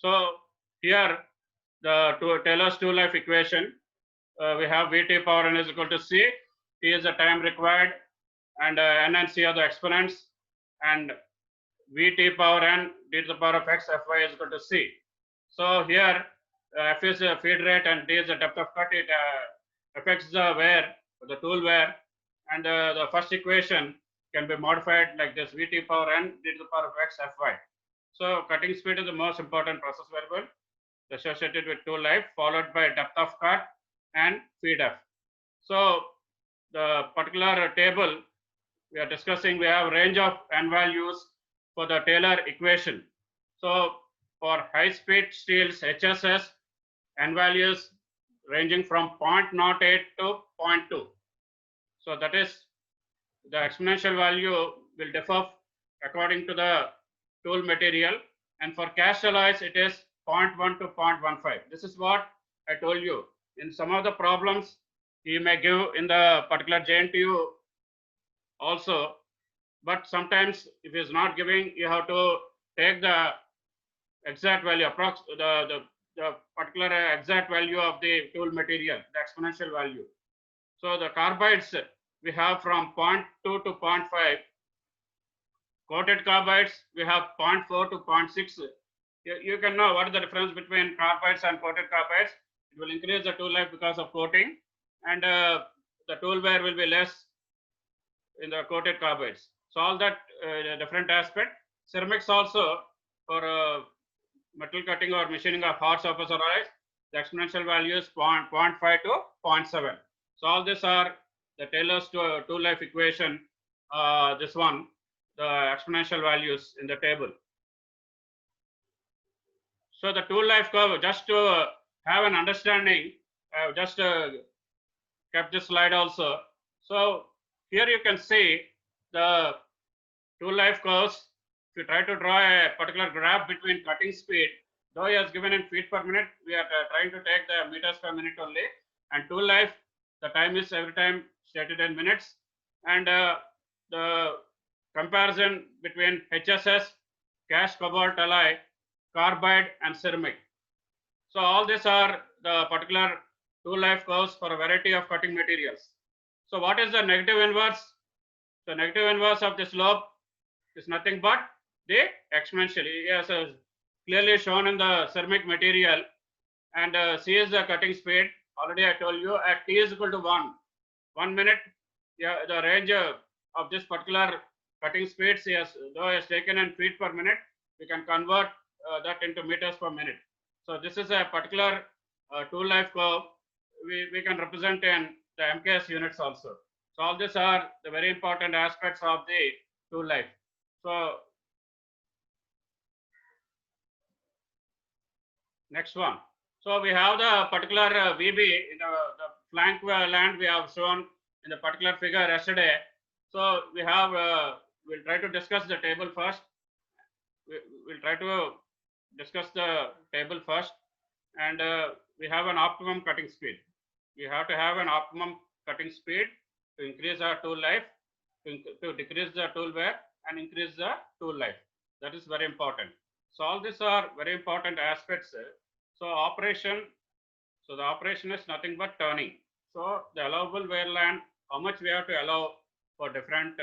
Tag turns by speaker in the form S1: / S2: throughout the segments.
S1: So here the Taylor's two-life equation, we have Vt power n is equal to C. T is the time required, and n and C are the exponents, and Vt power n d to the power of x Fy is equal to C. So here F is the feed rate and D is the depth of cut. It affects the wear, the tool wear, and the first equation can be modified like this: Vt power n d to the power of x Fy. So cutting speed is the most important process variable associated with tool life, followed by depth of cut and feed F. So the particular table we are discussing, we have range of n values for the Taylor equation. So for high speed steels HSS, n values ranging from 0.08 to 0.2. So that is, the exponential value will differ according to the tool material, and for cast alloys it is 0.1 to 0.15. This is what I told you. In some of the problems he may give in the particular JNTU also, but sometimes if he is not giving, you have to take the exact value, the particular exact value of the tool material, the exponential value. So the carbides we have from 0.2 to 0.5. Coated carbides we have 0.4 to 0.6. You can know what is the difference between carbides and coated carbides. It will increase the tool life because of coating, and the tool wear will be less in the coated carbides. So all that different aspect. Ceramics also, for metal cutting or machining of hard surface alloys, the exponential value is 0.5 to 0.7. So all these are the Taylor's tool life equation. This one, the exponential values in the table. So the tool life curve, just to have an understanding, I have just kept this slide also. So here you can see the tool life curves. If you try to draw a particular graph between cutting speed, though he has given in feet per minute, we are trying to take the meters per minute only, and tool life, the time is every time stated in minutes, and the comparison between HSS, cast cobalt alloy, carbide and ceramic. So all these are the particular tool life curves for a variety of cutting materials. So what is the negative inverse? The negative inverse of the slope is nothing but the exponential. Yes, clearly shown in the ceramic material, and C is the cutting speed. Already I told you at T is equal to 1 minute. Yeah, the range of this particular cutting speeds, yes, though is taken in feet per minute, we can convert that into meters per minute. So this is a particular tool life curve. We can represent in the MKS units also. So all these are the very important aspects of the tool life. So next one. So we have the particular VB in the flank land we have shown in the particular figure yesterday. So we have, we'll try to discuss the table first. We'll try to discuss the table first, and we have an optimum cutting speed. We have to have an optimum cutting speed to increase our tool life, to decrease the tool wear and increase the tool life. That is very important. So all these are very important aspects. So the operation is nothing but turning. So the allowable wear land, how much we have to allow for different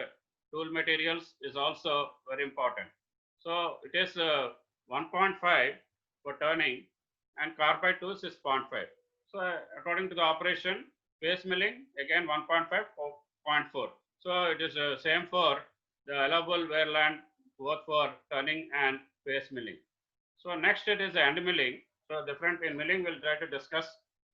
S1: tool materials is also very important. So it is 1.5 for turning, and carbide tools is 0.5. So according to the operation, face milling again 1.5, 0.4. So it is same for the allowable wear land both for turning and face milling. So next it is end milling. So different in milling we'll try to discuss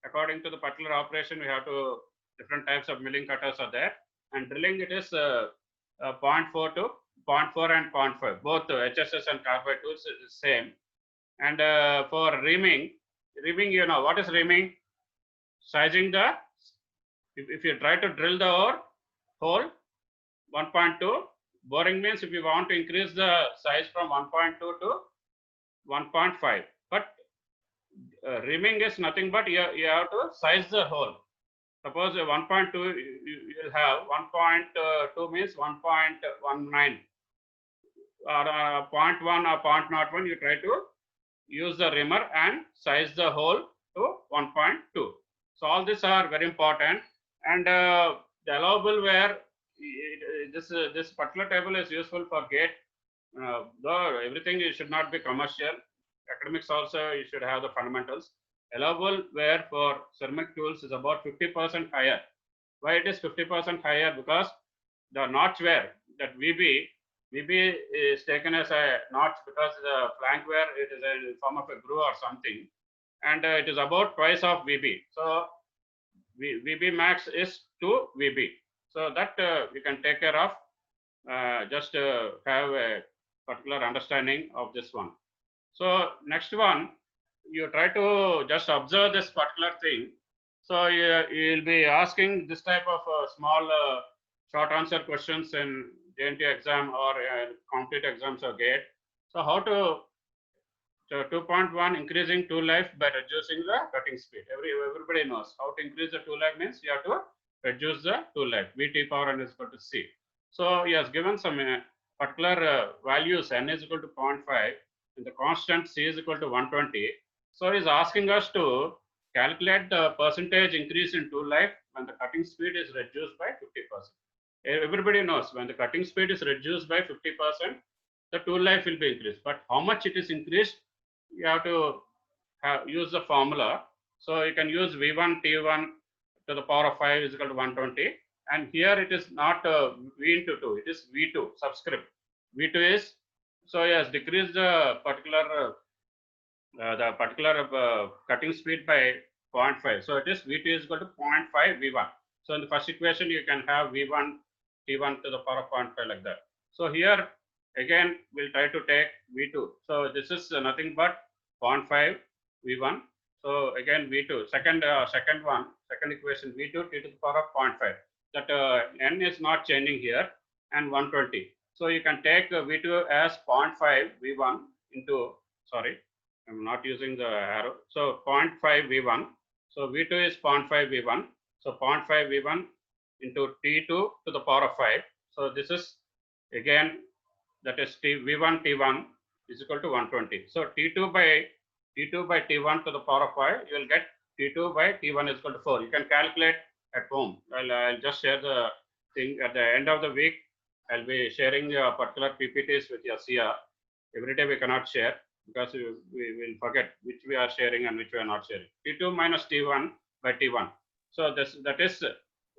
S1: according to the particular operation. We have to different types of milling cutters are there, and drilling it is 0.4 to 0.4 and 0.5. Both HSS and carbide tools is same. And for reaming, you know what is reaming? Sizing the, if you try to drill the hole 1.2, boring means if you want to increase the size from 1.2 to 1.5, but reaming is nothing but you have to size the hole. Suppose 1.2 you will have 1.2 means 1.19 or 0.1 or 0.01, you try to use the rimmer and size the hole to 1.2. So all these are very important, and the allowable wear, this particular table is useful for gate. Though everything should not be commercial, academics also you should have the fundamentals. Allowable wear for ceramic tools is about 50% higher. Why it is 50% higher? Because the notch wear, that VB is taken as a notch because the flank wear, it is a form of a groove or something, and it is about twice of VB. So VB max is 2 VB. So that we can take care of. Just have a particular understanding of this one. So next one, you try to just observe this particular thing. So you'll be asking this type of small short answer questions in JNT exam or complete exams or GATE. So how to, so 2.1, increasing tool life by reducing the cutting speed. Everybody knows how to increase the tool life means you have to reduce the tool life. VT power n is equal to C. So he has given some particular values. N is equal to 0.5 and the constant C is equal to 120. So he is asking us to calculate the percentage increase in tool life when the cutting speed is reduced by 50%. Everybody knows when the cutting speed is reduced by 50%, the tool life will be increased. But how much it is increased, you have to use the formula. So you can use V1 T1 to the power of 5 is equal to 120. And here it is not V into 2, it is V2 subscript. V2 is, so he has decreased the particular cutting speed by 0.5. So it is V2 is equal to 0.5 V1. So in the first equation, you can have V1 T1 to the power of 0.5 like that. So here again, we'll try to take V2. So this is nothing but 0.5 V1. So again, V2, second equation, V2 T to the power of 0.5. That N is not changing here, and 120. So you can take V2 as 0.5 V1 into, sorry, I'm not using the arrow. So 0.5 V1. So V2 is 0.5 V1. So 0.5 V1 into T2 to the power of 5. So this is again, that is V1 T1 is equal to 120. So T2 by T1 to the power of 5, you will get T2 by T1 is equal to 4. You can calculate at home. I'll just share the thing at the end of the week. I'll be sharing particular PPTs with your CR. Every day we cannot share because we will forget which we are sharing and which we are not sharing. T2 minus T1 by T1. So that is,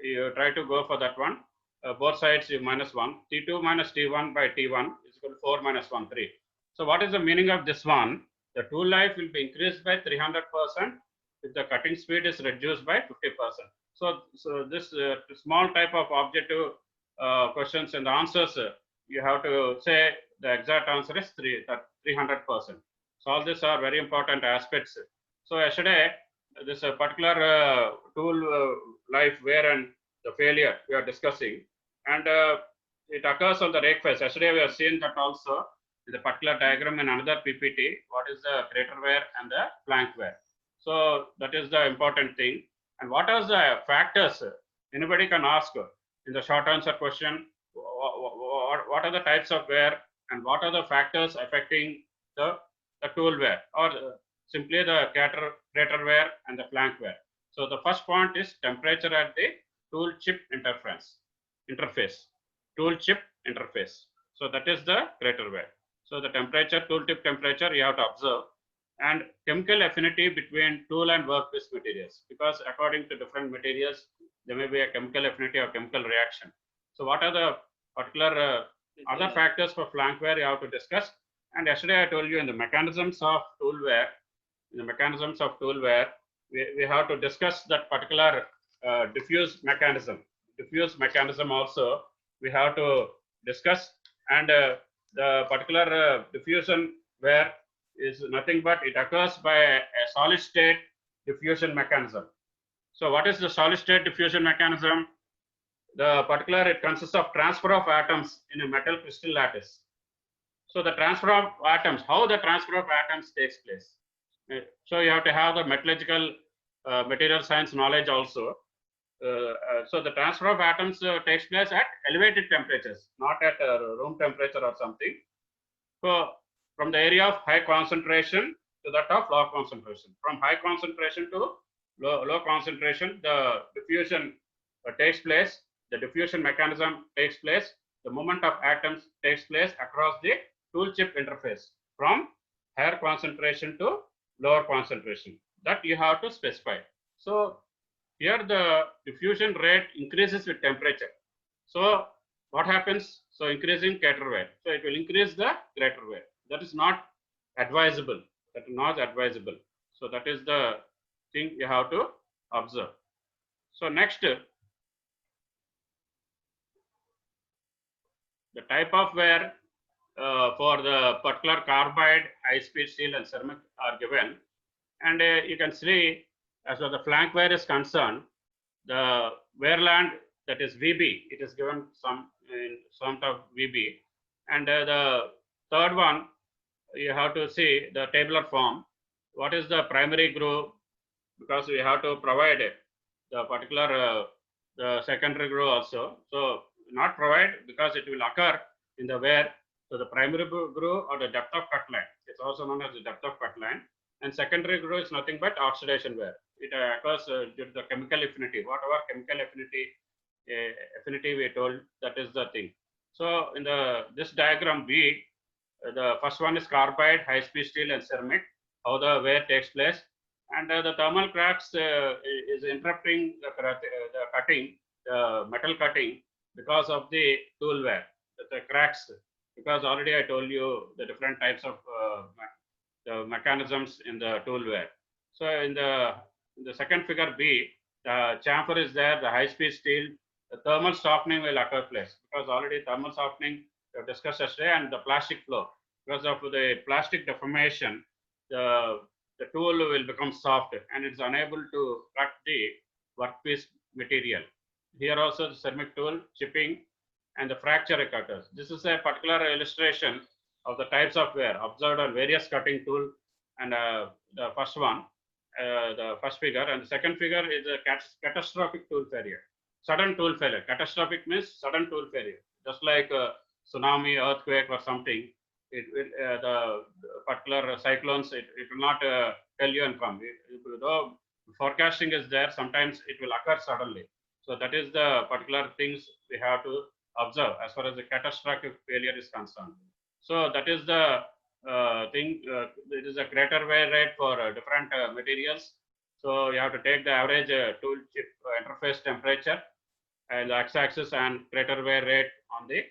S1: you try to go for that one. Both sides you minus 1. T2 minus T1 by T1 is equal to 4 minus 1, 3. So what is the meaning of this one? The tool life will be increased by 300% if the cutting speed is reduced by 50%. So this small type of objective questions and the answers, you have to say the exact answer is 300%. So all these are very important aspects. So yesterday, this particular tool life wear and the failure we are discussing, and it occurs on the rake face. Yesterday we have seen that also in the particular diagram in another PPT, what is the crater wear and the flank wear. So that is the important thing. And what are the factors? Anybody can ask in the short answer question, what are the types of wear and what are the factors affecting the tool wear, or simply the crater wear and the flank wear. So the first point is temperature at the tool chip interface. Tool chip interface. So that is the crater wear. So the temperature, tool tip temperature, you have to observe, and chemical affinity between tool and workpiece materials, because according to different materials, there may be a chemical affinity or chemical reaction. So what are the particular other factors for flank wear you have to discuss? And yesterday I told you in the mechanisms of tool wear, we have to discuss that particular diffuse mechanism. Diffuse mechanism also we have to discuss, and the particular diffusion wear is nothing but it occurs by a solid state diffusion mechanism. So what is the solid state diffusion mechanism? The particular, it consists of transfer of atoms in a metal crystal lattice. So the transfer of atoms, how the transfer of atoms takes place. So you have to have the metallurgical material science knowledge also. So the transfer of atoms takes place at elevated temperatures, not at room temperature or something. So from the area of high concentration to that of low concentration. From high concentration to low concentration, the diffusion takes place, the diffusion mechanism takes place, the movement of atoms takes place across the tool chip interface from higher concentration to lower concentration. That you have to specify. So here the diffusion rate increases with temperature. So what happens? So increasing greater wear. So it will increase the greater wear. That is not advisable. That is not advisable. So that is the thing you have to observe. So next, the type of wear for the particular carbide, high-speed steel, and ceramic are given, and you can see as far as the flank wear is concerned, the wear land, that is VB, it is given some in some of VB, and the third one you have to see the tabular form. What is the primary groove? Because we have to provide the particular the secondary groove also. So not provide because it will occur in the wear. So the primary groove or the depth of cut line, it's also known as the depth of cut line, and secondary groove is nothing but oxidation wear. It occurs due to the chemical affinity. Whatever chemical affinity we told, that is the thing. So in this diagram B, the first one is carbide, high-speed steel, and ceramic. How the wear takes place, and the thermal cracks is interrupting the cutting, the metal cutting, because of the tool wear. The cracks, because already I told you the different types of the mechanisms in the tool wear. So in the second figure B, the chamfer is there, the high-speed steel, the thermal softening will occur place, because already thermal softening we have discussed yesterday, and the plastic flow. Because of the plastic deformation, the tool will become soft and it's unable to cut the workpiece material. Here also the ceramic tool, chipping, and the fracture cutters. This is a particular illustration of the types of wear observed on various cutting tool, and the first one, the first figure, and the second figure is a catastrophic tool failure. Sudden tool failure. Catastrophic means sudden tool failure. Just like tsunami, earthquake, or something, it will the particular cyclones, it will not tell you and come. Though forecasting is there, sometimes it will occur suddenly. So that is the particular things we have to observe as far as the catastrophic failure is concerned. So that is the thing. It is a greater wear rate for different materials. So you have to take the average tool chip interface temperature and the x-axis, and greater wear rate on the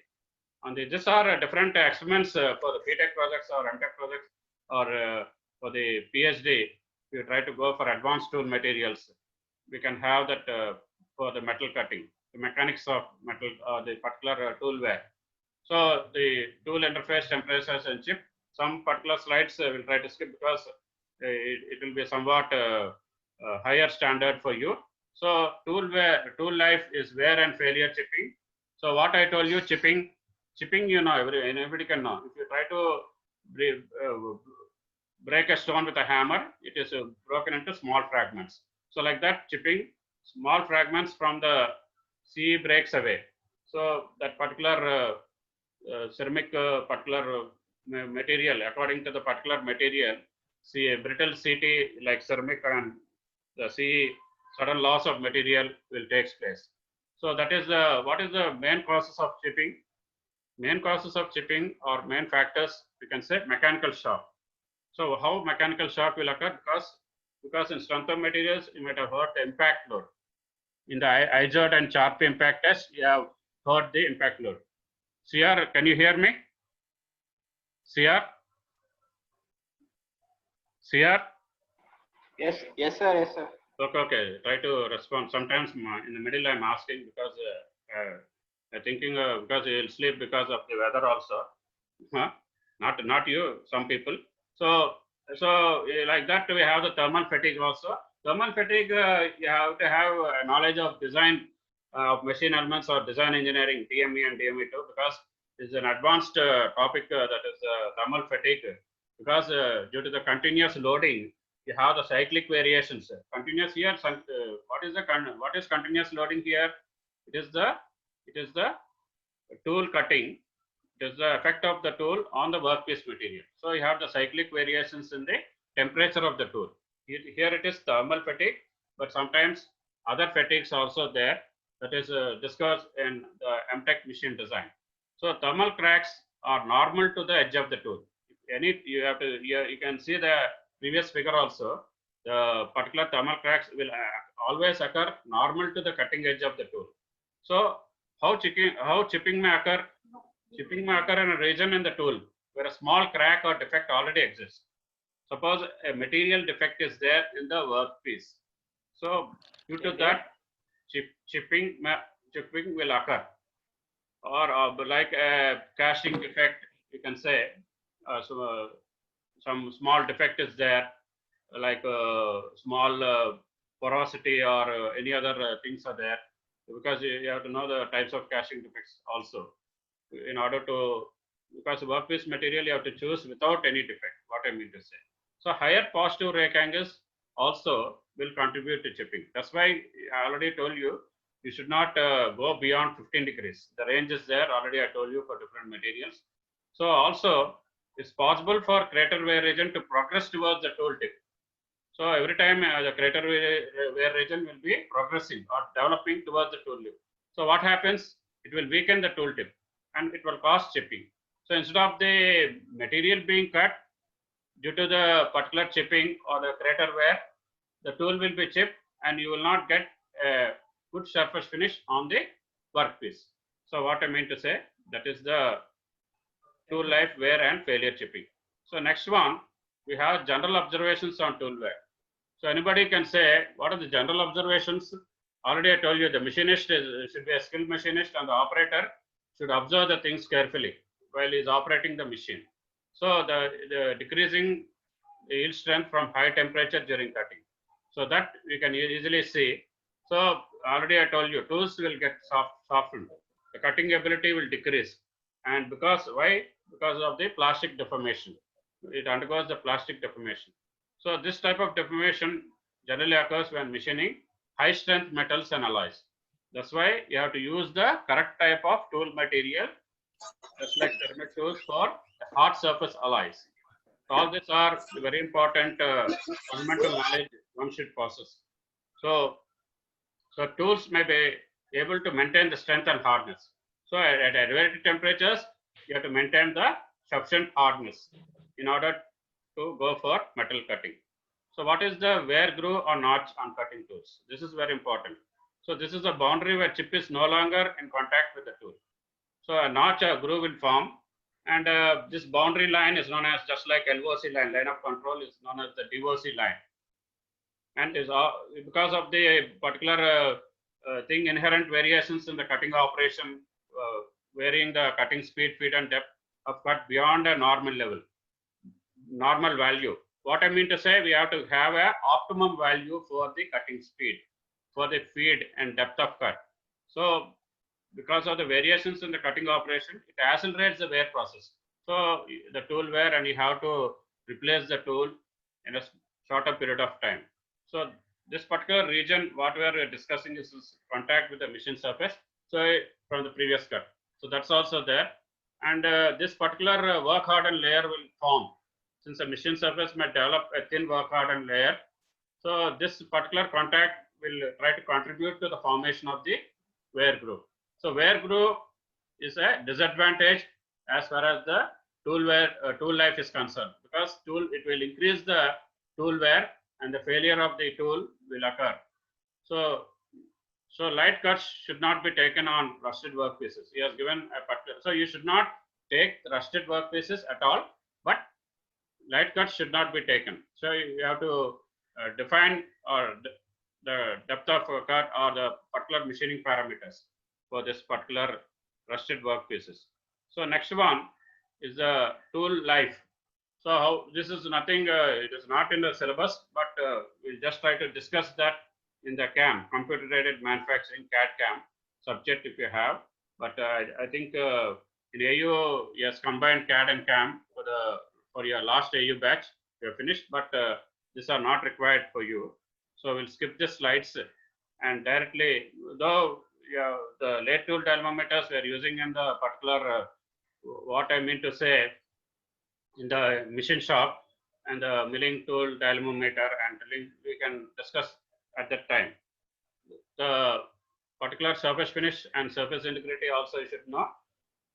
S1: these are different experiments for the BTech projects or MTech projects, or for the PhD. If you try to go for advanced tool materials, we can have that for the metal cutting, the mechanics of metal, the particular tool wear. So the tool interface temperatures and chip. Some particular slides we'll try to skip because it will be somewhat higher standard for you. So tool life is wear and failure chipping. So what I told you, chipping, you know, everybody can know. If you try to break a stone with a hammer, it is broken into small fragments. So like that, chipping, small fragments from the sea breaks away. So that particular ceramic particular material, according to the particular material, see a brittle CT like ceramic, and the sea sudden loss of material will take place. So that is what is the main causes of chipping? Main causes of chipping or main factors, we can say mechanical shock. So how mechanical shock will occur? Because in strength of materials, you might have heard the impact load. In the IJOD and CHARP impact test, you have heard the impact load. CR, can you hear me? CR? CR?
S2: Yes, sir.
S1: Okay. Try to respond. Sometimes in the middle I'm asking because I'm thinking because you'll sleep because of the weather also. Not you, some people. So like that we have the thermal fatigue also. Thermal fatigue, you have to have knowledge of design of machine elements or design engineering, DME and DME2, because it's an advanced topic that is thermal fatigue. Because due to the continuous loading, you have the cyclic variations. Continuous here, what is continuous loading here? It is the tool cutting. It is the effect of the tool on the workpiece material. So you have the cyclic variations in the temperature of the tool. Here it is thermal fatigue, but sometimes other fatigues also there, that is discussed in the MTech machine design. So thermal cracks are normal to the edge of the tool. You have to, you can see the previous figure also. The particular thermal cracks will always occur normal to the cutting edge of the tool. So how chipping may occur? Chipping may occur in a region in the tool where a small crack or defect already exists. Suppose a material defect is there in the workpiece. So due to that, chipping will occur, or like a casting defect, you can say. Some small defect is there, like small porosity or any other things are there, because you have to know the types of casting defects also in order to, because workpiece material you have to choose without any defect, what I mean to say. So higher positive rake angles also will contribute to chipping. That's why I already told you, you should not go beyond 15 degrees. The range is there, already I told you, for different materials. So also it's possible for crater wear region to progress towards the tool tip. So every time the crater wear region will be progressing or developing towards the tool tip. So what happens? It will weaken the tool tip and it will cause chipping. So instead of the material being cut, due to the particular chipping or the crater wear, the tool will be chipped and you will not get a good surface finish on the workpiece. So what I mean to say, that is the tool life wear and failure chipping. So next one, we have general observations on tool wear. So anybody can say, what are the general observations? Already I told you, the machinist should be a skilled machinist and the operator should observe the things carefully while he is operating the machine. So the decreasing yield strength from high temperature during cutting. So that we can easily see. So already I told you, tools will get softened. The cutting ability will decrease. And why? Because of the plastic deformation. It undergoes the plastic deformation. So this type of deformation generally occurs when machining high strength metals and alloys. That's why you have to use the correct type of tool material, just like ceramic tools, for hard surface alloys. All these are very important fundamental knowledge one should possess. So tools may be able to maintain the strength and hardness. So at elevated temperatures, you have to maintain the sufficient hardness in order to go for metal cutting. So what is the wear groove or notch on cutting tools? This is very important. So this is a boundary where chip is no longer in contact with the tool. So a notch or groove will form, and this boundary line is known as, just like LOC line, line of control, is known as the DOC line. And is because of the particular thing, inherent variations in the cutting operation, varying the cutting speed, feed, and depth of cut beyond a normal value. What I mean to say, we have to have a optimum value for the cutting speed, for the feed and depth of cut. So because of the variations in the cutting operation, it accelerates the wear process. So the tool wear, and you have to replace the tool in a shorter period of time. So this particular region, what we are discussing, is contact with the machine surface. So from the previous cut. So that's also there. And this particular work hardened layer will form, since the machine surface may develop a thin work hardened layer. So this particular contact will try to contribute to the formation of the wear groove. So wear groove is a disadvantage as far as the tool life is concerned, because it will increase the tool wear and the failure of the tool will occur. So light cuts should not be taken on rusted workpieces. He has given a particular, so you should not take rusted workpieces at all, but light cuts should not be taken. So you have to define the depth of cut or the particular machining parameters for this particular rusted workpieces. So next one is the tool life. So how this is nothing, it is not in the syllabus, but we'll just try to discuss that in the CAM, computer aided manufacturing, CAD CAM subject, if you have. But I think in AU, yes, combined CAD and CAM for your last AU batch, you have finished, but these are not required for you. So we'll skip the slides and directly, though the late tool dynamometers we are using in the particular, what I mean to say, in the machine shop, and the milling tool, dynamometer, and we can discuss at that time. The particular surface finish and surface integrity also you should know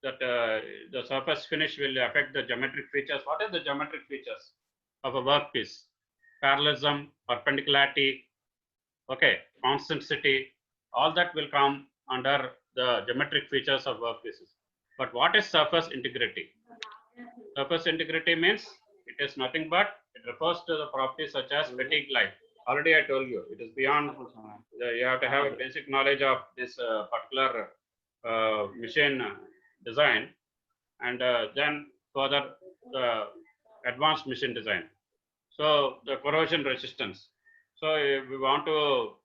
S1: that the surface finish will affect the geometric features. What are the geometric features of a workpiece? Parallelism, perpendicularity, okay, constancy, all that will come under the geometric features of workpieces. But what is surface integrity? Surface integrity means it is nothing but it refers to the properties such as fatigue life. Already I told you, it is beyond, you have to have a basic knowledge of this particular machine design, and then further the advanced machine design. So the corrosion resistance. So if we want to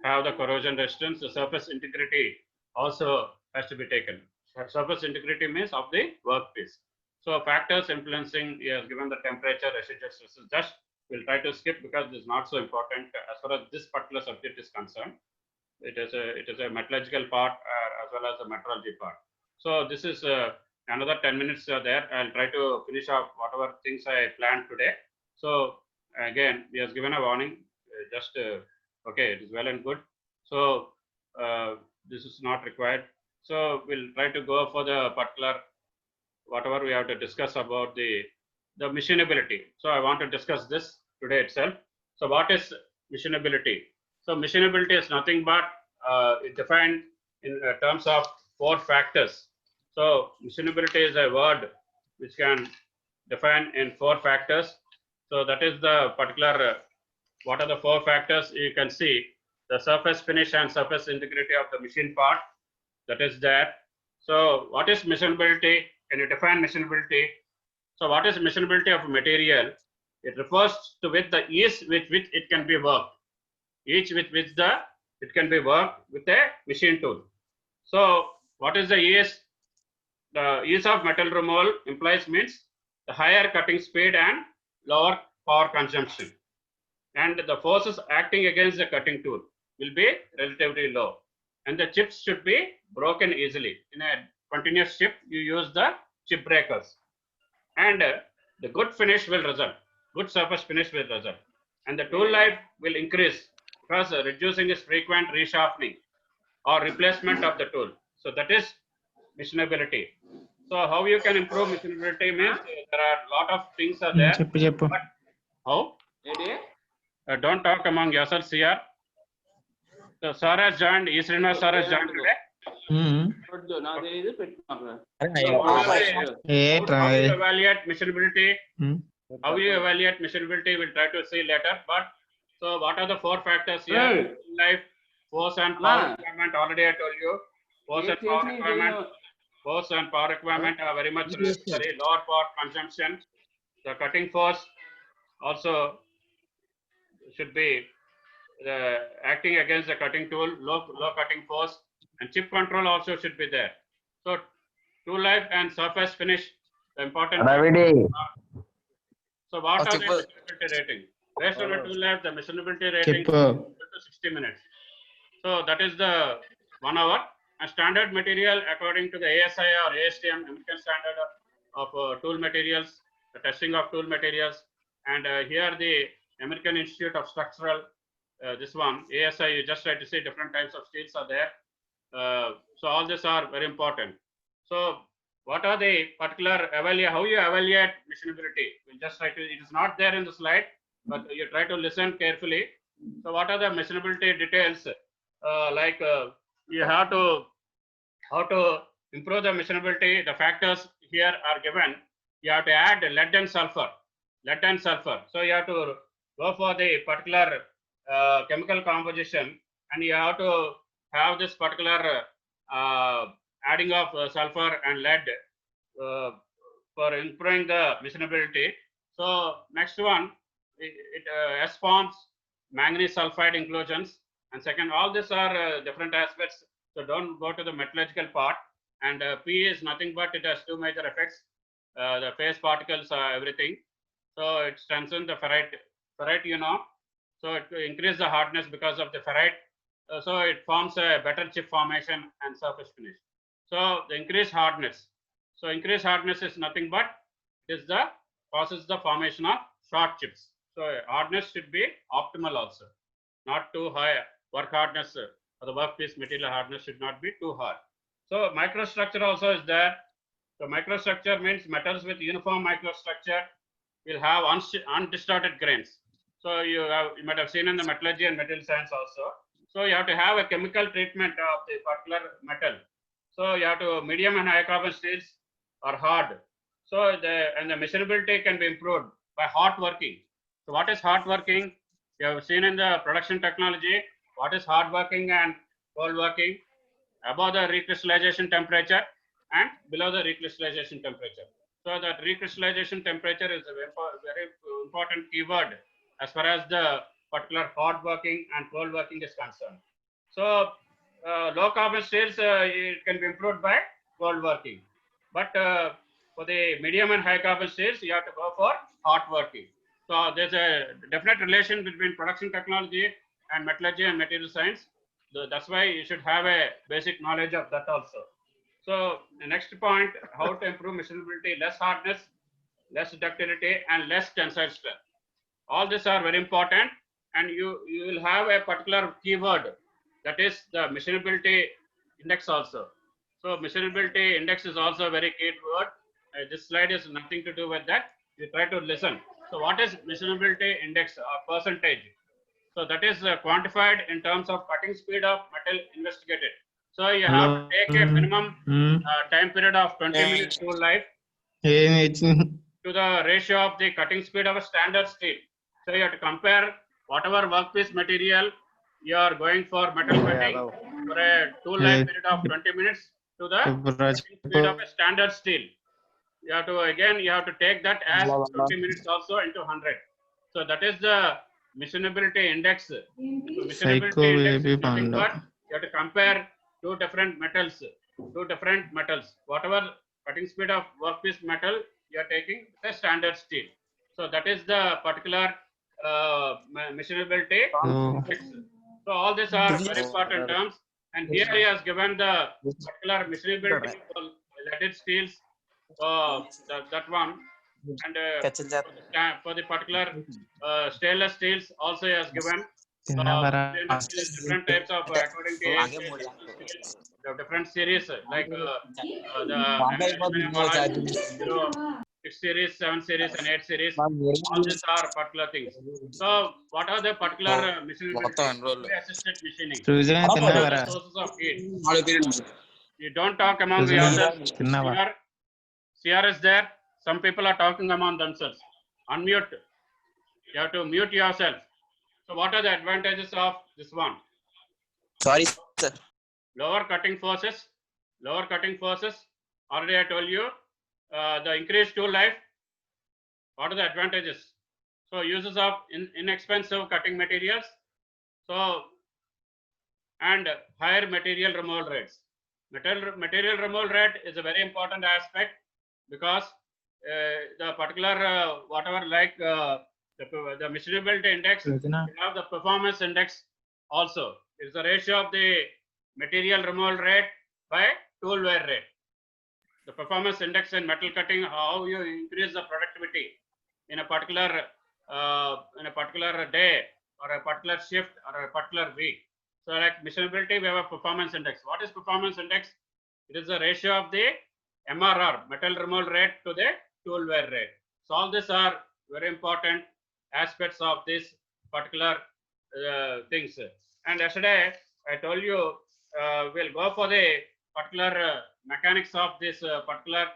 S1: have the corrosion resistance, the surface integrity also has to be taken. Surface integrity means of the workpiece. So factors influencing, he has given the temperature, residual stresses. Just we'll try to skip because this is not so important as far as this particular subject is concerned. It is a metallurgical part as well as a metrology part. So this is another 10 minutes there. I'll try to finish off whatever things I planned today. So again, he has given a warning. Just okay, it is well and good. So this is not required. So we'll try to go for the particular whatever we have to discuss about the machinability. So I want to discuss this today itself. So what is machinability? So machinability is nothing but defined in terms of 4 factors. So machinability is a word which can define in 4 factors. So that is the particular what are the 4 factors you can see the surface finish and surface integrity of the machine part that is there. So what is machinability? Can you define machinability? So what is machinability of a material? It refers to with the ease with which it can be worked. Each with which it can be worked with a machine tool. So what is the ease? The ease of metal removal implies means the higher cutting speed and lower power consumption. And the forces acting against the cutting tool will be relatively low. And the chips should be broken easily. In a continuous chip, you use the chip breakers. And the good finish will result. Good surface finish will result. And the tool life will increase because reducing is frequent resharpening or replacement of the tool. So that is machinability. So how you can improve machinability means there are a lot of things are there. But how? Don't talk among yourselves here. So sir has joined, E. Srinivas sir has joined today. How do you evaluate machinability? How you evaluate machinability, we'll try to see later. But so what are the 4 factors here? Life, force and power requirement, already I told you. Force and power requirement are very much necessary. Lower power consumption. The cutting force also should be acting against the cutting tool, low cutting force, and chip control also should be there. So tool life and surface finish, the important. So what are the machinability rating? Based on the tool life, the machinability rating is to 60 minutes. So that is the 1 hour. And standard material according to the ASI or ASTM, American Standard of Tool Materials, the testing of tool materials. And here the American Institute of Structural, this one, ASI, you just try to see different types of steels are there. So all these are very important. So what are the particular how you evaluate machinability? We'll just try to, it is not there in the slide, but you try to listen carefully. So what are the machinability details? You have to, how to improve the machinability, the factors here are given. You have to add lead and sulfur. So you have to go for the particular chemical composition, and you have to have this particular adding of sulfur and lead for improving the machinability. So next one, it S forms, manganese sulfide inclusions, and second, all these are different aspects. So don't go to the metallurgical part. And P is nothing but it has 2 major effects. The phase particles, everything. So it strengthens the ferrite, you know. So it increases the hardness because of the ferrite. So it forms a better chip formation and surface finish. So the increased hardness. So increased hardness is nothing but causes the formation of short chips. So hardness should be optimal also, not too high. Work hardness or the workpiece material hardness should not be too hard. So microstructure also is there. So microstructure means metals with uniform microstructure will have undistorted grains. So you might have seen in the metallurgy and material science also. So you have to have a chemical treatment of the particular metal. So you have to medium and high carbon steels are hard. So the machinability can be improved by hot working. So what is hot working? You have seen in the production technology what is hard working and cold working, above the recrystallization temperature and below the recrystallization temperature. So that recrystallization temperature is a very important keyword as far as the particular hot working and cold working is concerned. So low carbon steels it can be improved by cold working, but for the medium and high carbon steels you have to go for hot working. So there's a definite relation between production technology and metallurgy and material science. That's why you should have a basic knowledge of that also. So the next point, how to improve machinability: less hardness, less ductility, and less tensile strength. All these are very important, and you will have a particular keyword, that is the machinability index also. So machinability index is also a very key word. This slide is nothing to do with that. You try to listen. So what is machinability index or percentage? So that is quantified in terms of cutting speed of metal investigated. So you have to take a minimum time period of 20 minutes to life to the ratio of the cutting speed of a standard steel. So you have to compare whatever workpiece material you are going for metal cutting for a tool life period of 20 minutes to the cutting speed of a standard steel. You have to take that as 20 minutes also into 100. So that is the machinability index. So machinability index is nothing but you have to compare two different metals. Whatever cutting speed of workpiece metal you are taking the standard steel. So that is the particular machinability index. So all these are very important terms. And here he has given the particular machinability for leaded steels. That one. And for the particular stainless steels also he has given different types of according to age, the different series like the aluminum alloy, 6 series, 7 series, and 8 series. All these are particular things. So, what are the particular machinability? Assisted machining. What are the sources of heat? You don't talk among yourselves. CR is there. Some people are talking among themselves. Unmute. You have to mute yourself. So, what are the advantages of this one?
S3: Sorry, sir.
S1: Lower cutting forces. Already I told you. The increased tool life. What are the advantages? So, uses of inexpensive cutting materials. So, and higher material removal rates. Material removal rate is a very important aspect because the particular whatever like the machinability index, you have the performance index also. It's the ratio of the material removal rate by tool wear rate. The performance index in metal cutting, how you increase the productivity in a particular day or a particular shift or a particular week. So like machinability, we have a performance index. What is performance index? It is the ratio of the MRR, metal removal rate, to the tool wear rate. So all these are very important aspects of this particular things. And yesterday I told you we'll go for the particular mechanics of this particular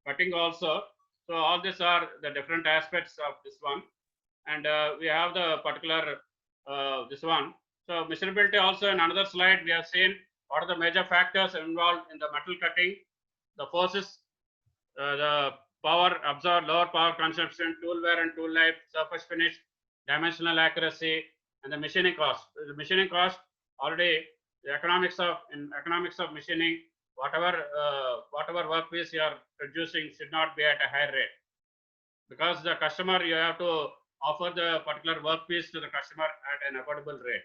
S1: cutting also. So all these are the different aspects of this one. And we have the particular this one. So machinability also in another slide we have seen what are the major factors involved in the metal cutting: the forces, the power absorbed, lower power consumption, tool wear and tool life, surface finish, dimensional accuracy, and the machining cost. The machining cost already the economics of machining, whatever workpiece you are producing should not be at a high rate, because the customer, you have to offer the particular workpiece to the customer at an affordable rate.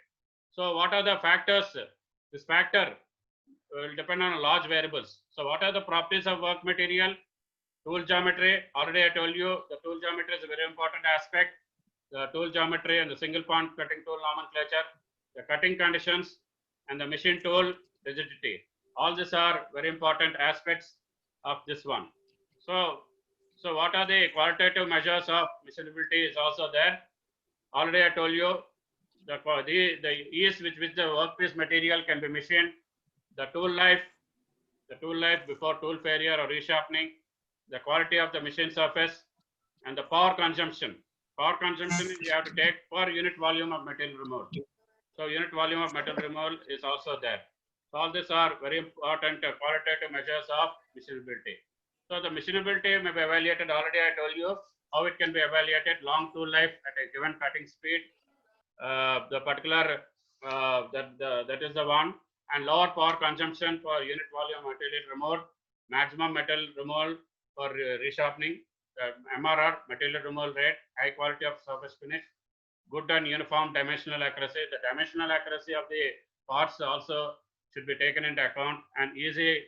S1: So what are the factors? This factor will depend on large variables. So what are the properties of work material? Tool geometry, already I told you, the tool geometry is a very important aspect. The tool geometry and the single point cutting tool nomenclature, the cutting conditions, and the machine tool rigidity. All these are very important aspects of this one. So what are the qualitative measures of machinability is also there. Already I told you the ease with which the workpiece material can be machined, the tool life before tool failure or resharpening, the quality of the machine surface, and the power consumption. Power consumption is you have to take per unit volume of material removed. So unit volume of metal removal is also there. So all these are very important qualitative measures of machinability. So the machinability may be evaluated, already I told you how it can be evaluated, long tool life at a given cutting speed, the particular that is the one, and lower power consumption for unit volume material removed, maximum metal removal for resharpening, MRR material removal rate, high quality of surface finish, good and uniform dimensional accuracy. The dimensional accuracy of the parts also should be taken into account, and easy